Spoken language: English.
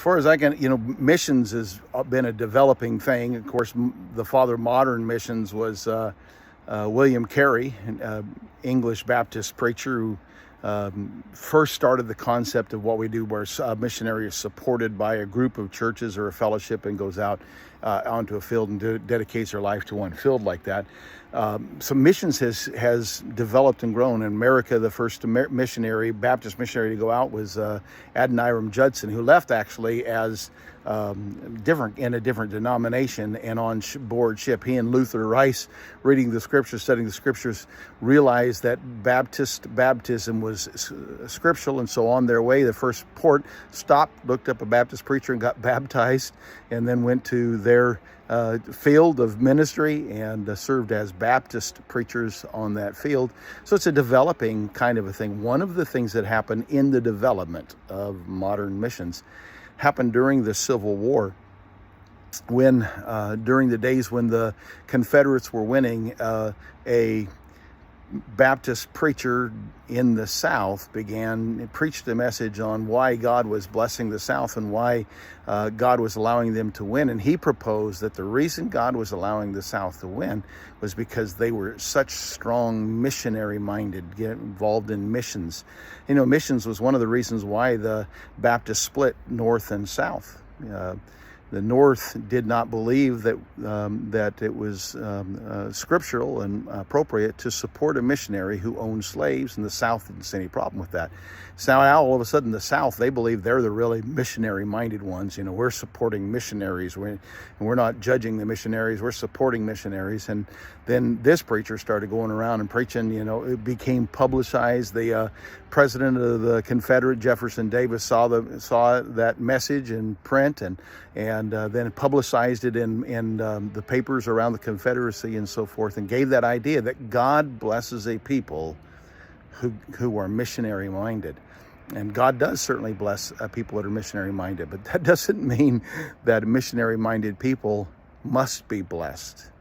far as I can, missions has been a developing thing. Of course, the father of modern missions was William Carey, an English Baptist preacher who first started the concept of what we do, where a missionary is supported by a group of churches or a fellowship and goes out onto a field and dedicates their life to one field like that. So missions has developed and grown. In America, the first Baptist missionary to go out was Adoniram Judson, who left actually as in a different denomination and on board ship. He and Luther Rice, reading the scriptures, studying the scriptures, realized that baptism was scriptural, and so on their way, the first port stopped, looked up a Baptist preacher and got baptized, and then went to their field of ministry and served as Baptist preachers on that field. So it's a developing kind of a thing. One of the things that happened in the development of modern missions happened during the Civil War, when during the days when the Confederates were winning, a Baptist preacher in the South preached a message on why God was blessing the South and why God was allowing them to win. And he proposed that the reason God was allowing the South to win was because they were such strong missionary-minded, involved in missions. Missions was one of the reasons why the Baptists split North and South. The North did not believe that it was scriptural and appropriate to support a missionary who owned slaves, and the South didn't see any problem with that. So now all of a sudden the South, they believe they're the really missionary-minded ones. We're supporting missionaries. We're not judging the missionaries. We're supporting missionaries. And then this preacher started going around and preaching. It became publicized. The president of the Confederate, Jefferson Davis, saw that message in print and then publicized it in the papers around the Confederacy and so forth, and gave that idea that God blesses a people who are missionary minded. And God does certainly bless people that are missionary minded, but that doesn't mean that missionary minded people must be blessed.